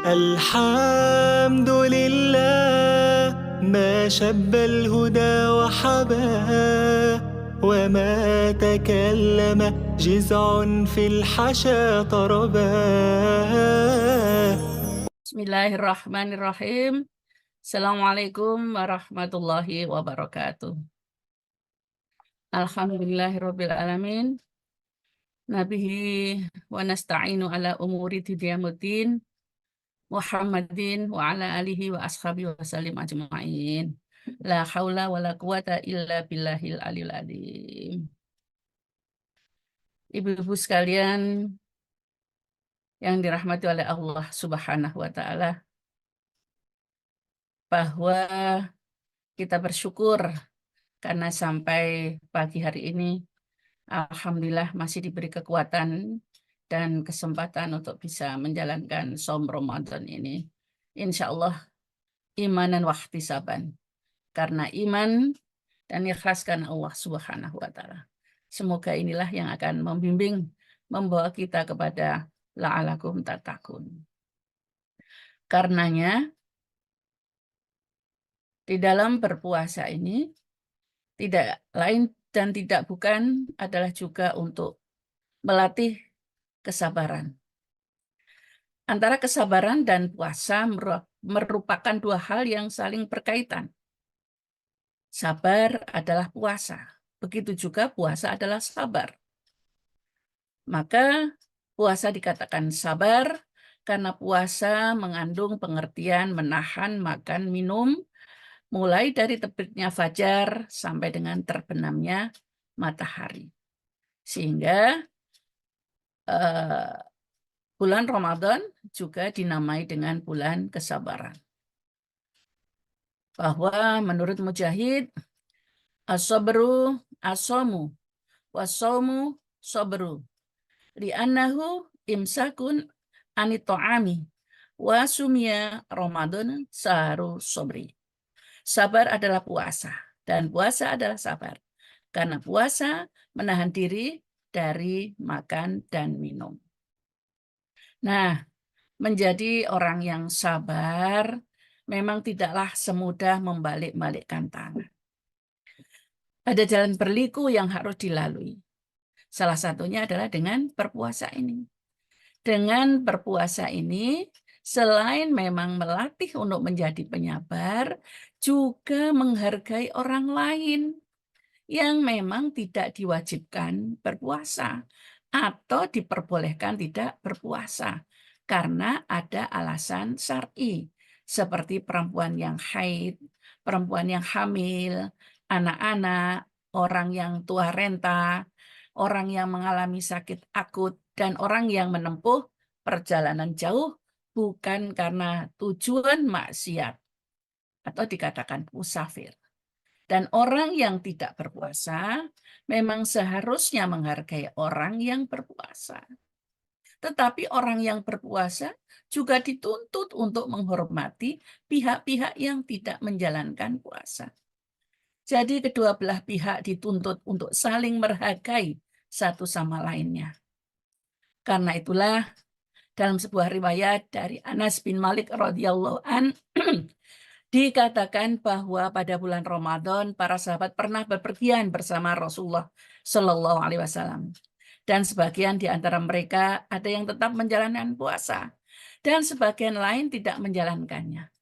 الحمد لله ما شب الهدى وحباه وما تكلم جزع في الحشا طرباه. Bismillahirrahmanirrahim. Assalamualaikum warahmatullahi wabarakatuh. Alhamdulillahirabbil alamin. Nabihi wa nasta'inu ala umuri dinyamuddin. Muhammadin wa ala alihi wa ashabihi wa sallim ajma'in. La haula wa la quwata illa billahil aliyil azim. Ibu-ibu sekalian yang dirahmati oleh Allah Subhanahu wa taala, bahwa kita bersyukur karena sampai pagi hari ini alhamdulillah masih diberi kekuatan dan kesempatan untuk bisa menjalankan Shaum Ramadan ini. Insya Allah imanan wa ihtisaban. Karena iman dan ikhlaskan Allah Subhanahu wa taala. Semoga inilah yang akan membimbing, membawa kita kepada la'alakum tattaqun. Karenanya di dalam berpuasa ini tidak lain dan tidak bukan adalah juga untuk melatih kesabaran. Antara kesabaran dan puasa merupakan dua hal yang saling berkaitan. Sabar adalah puasa, begitu juga puasa adalah sabar. Maka puasa dikatakan sabar karena puasa mengandung pengertian menahan makan minum mulai dari terbitnya fajar sampai dengan terbenamnya matahari. Sehingga bulan Ramadan juga dinamai dengan bulan kesabaran. Bahwa menurut Mujahid, as-sabru as-saumu was-saumu sabru li'annahu imsakun anit ta'ami wa sumya Ramadan sahru sabri. Sabar adalah puasa dan puasa adalah sabar. Karena puasa menahan diri dari makan dan minum. Nah, menjadi orang yang sabar memang tidaklah semudah membalik-balikkan tangan. Ada jalan berliku yang harus dilalui. Salah satunya adalah dengan berpuasa ini. Dengan berpuasa ini, selain memang melatih untuk menjadi penyabar, juga menghargai orang lain yang memang tidak diwajibkan berpuasa atau diperbolehkan tidak berpuasa karena ada alasan syar'i seperti perempuan yang haid, perempuan yang hamil, anak-anak, orang yang tua renta, orang yang mengalami sakit akut, dan orang yang menempuh perjalanan jauh bukan karena tujuan maksiat atau dikatakan musafir. Dan orang yang tidak berpuasa memang seharusnya menghargai orang yang berpuasa. Tetapi orang yang berpuasa juga dituntut untuk menghormati pihak-pihak yang tidak menjalankan puasa. Jadi kedua belah pihak dituntut untuk saling menghargai satu sama lainnya. Karena itulah dalam sebuah riwayat dari Anas bin Malik radhiyallahu an dikatakan bahwa pada bulan Ramadan para sahabat pernah bepergian bersama Rasulullah Shallallahu Alaihi Wasallam, dan sebagian di antara mereka ada yang tetap menjalankan puasa dan sebagian lain tidak menjalankannya.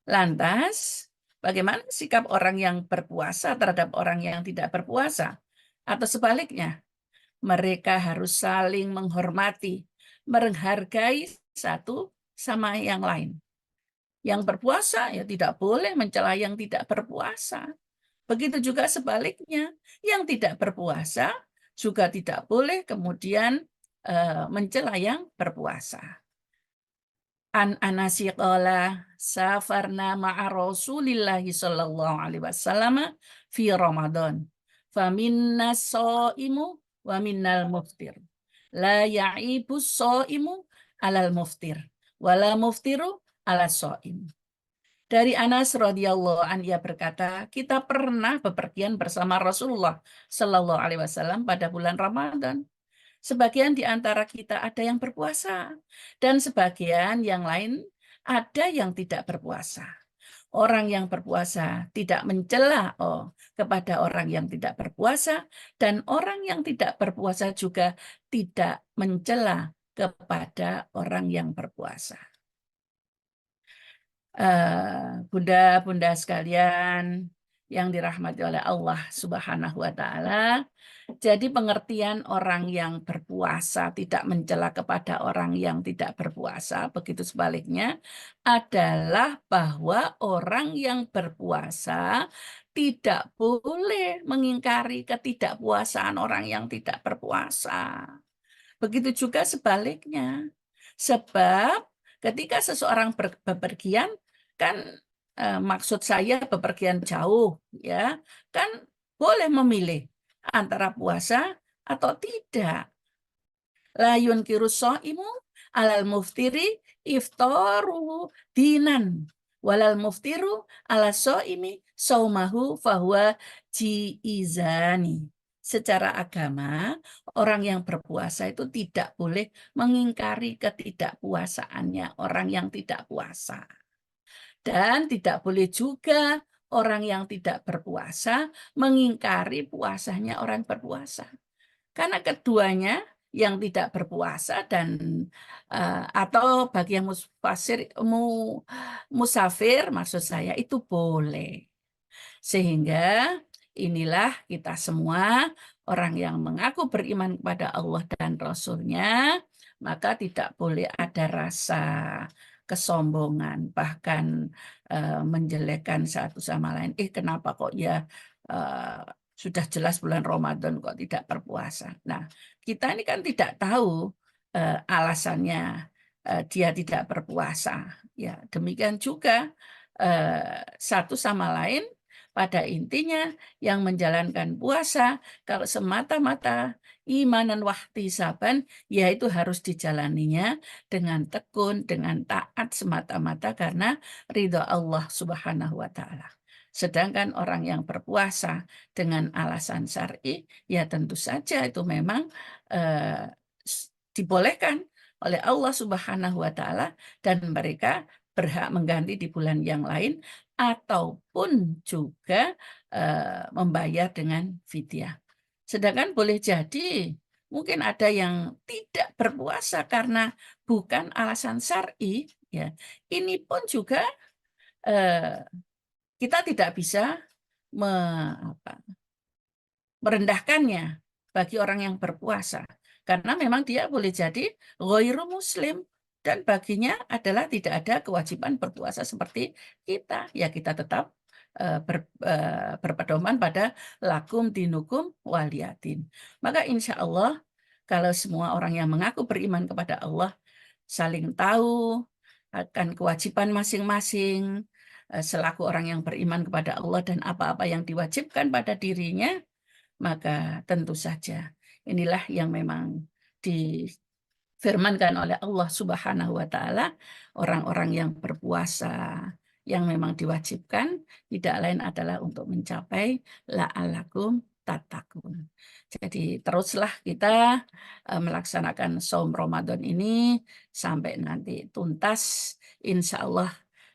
Lantas, bagaimana sikap orang yang berpuasa terhadap orang yang tidak berpuasa? Atau sebaliknya, mereka harus saling menghormati, menghargai satu sama yang lain. Yang berpuasa ya tidak boleh mencela yang tidak berpuasa. Begitu juga sebaliknya, yang tidak berpuasa juga tidak boleh kemudian mencela yang berpuasa. An Anasi qala safarna ma'a Rasulillahi sallallahu alaihi wasallam fi Ramadan. Faminna shaimu wa minnal muftir. La ya'ibus shaimu alal muftir wala muftiru ala shaim. Dari Anas radhiyallahu an ia berkata, kita pernah bepergian bersama Rasulullah sallallahu alaihi wasallam pada bulan Ramadan. Sebagian di antara kita ada yang berpuasa, dan sebagian yang lain ada yang tidak berpuasa. Orang yang berpuasa tidak mencela kepada orang yang tidak berpuasa, dan orang yang tidak berpuasa juga tidak mencela kepada orang yang berpuasa. Bunda-bunda sekalian yang dirahmati oleh Allah Subhanahu wa Ta'ala, jadi pengertian orang yang berpuasa tidak mencela kepada orang yang tidak berpuasa, begitu sebaliknya, adalah bahwa orang yang berpuasa tidak boleh mengingkari ketidakpuasaan orang yang tidak berpuasa. Begitu juga sebaliknya. Sebab ketika seseorang bepergian, kan maksud saya bepergian jauh, ya, kan boleh memilih antara puasa atau tidak. La yunkiru shaimu alal muftiri iftaruhu dinan walal muftiru ala shaimi saumahu fahuwa jiizani. Secara agama, orang yang berpuasa itu tidak boleh mengingkari ketidakpuasaannya orang yang tidak puasa. Dan tidak boleh juga orang yang tidak berpuasa mengingkari puasanya orang berpuasa. Karena keduanya, yang tidak berpuasa dan atau bagi yang musafir maksud saya itu boleh. Sehingga inilah kita semua orang yang mengaku beriman kepada Allah dan Rasul-Nya, maka tidak boleh ada rasa kesombongan, bahkan menjelekkan satu sama lain. Kenapa kok ya sudah jelas bulan Ramadan kok tidak berpuasa. Nah, kita ini kan tidak tahu alasannya dia tidak berpuasa. Ya, demikian juga satu sama lain pada intinya yang menjalankan puasa kalau semata-mata imanan wahtisaban, yaitu harus dijalaninya dengan tekun, dengan taat semata-mata karena ridha Allah Subhanahu wa Ta'ala. Sedangkan orang yang berpuasa dengan alasan syar'i, ya tentu saja itu memang dibolehkan oleh Allah Subhanahu wa Ta'ala, dan mereka berhak mengganti di bulan yang lain ataupun juga membayar dengan fidyah. Sedangkan boleh jadi mungkin ada yang tidak berpuasa karena bukan alasan syar'i, ya. Ini pun juga kita tidak bisa merendahkannya bagi orang yang berpuasa. Karena memang dia boleh jadi ghairu muslim, dan baginya adalah tidak ada kewajiban berpuasa seperti kita. Ya kita tetap berpedoman pada lakum dinukum waliyatin. Maka insya Allah kalau semua orang yang mengaku beriman kepada Allah saling tahu akan kewajiban masing-masing selaku orang yang beriman kepada Allah dan apa-apa yang diwajibkan pada dirinya, maka tentu saja inilah yang memang difirmankan oleh Allah Subhanahu wa Ta'ala, orang-orang yang berpuasa yang memang diwajibkan tidak lain adalah untuk mencapai la'alakum tattaqun. Jadi teruslah kita melaksanakan shaum Ramadan ini sampai nanti tuntas, insya Allah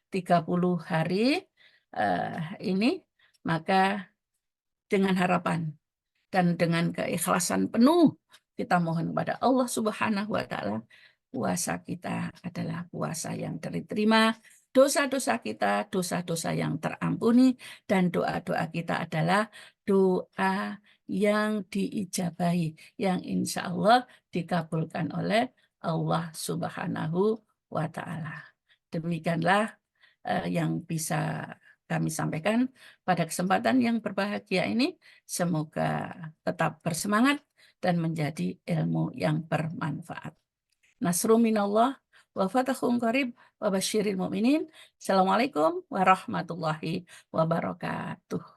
30 hari ini, maka dengan harapan dan dengan keikhlasan penuh kita mohon kepada Allah Subhanahu wa Ta'ala, puasa kita adalah puasa yang diterima, dosa-dosa kita dosa-dosa yang terampuni, dan doa-doa kita adalah doa yang diijabahi, yang insya Allah dikabulkan oleh Allah Subhanahu wa Ta'ala. Demikianlah yang bisa kami sampaikan pada kesempatan yang berbahagia ini. Semoga tetap bersemangat dan menjadi ilmu yang bermanfaat. Nasrun minallah wa fatahun qarib wa basyiril mu'minin. Assalamualaikum warahmatullahi wabarakatuh.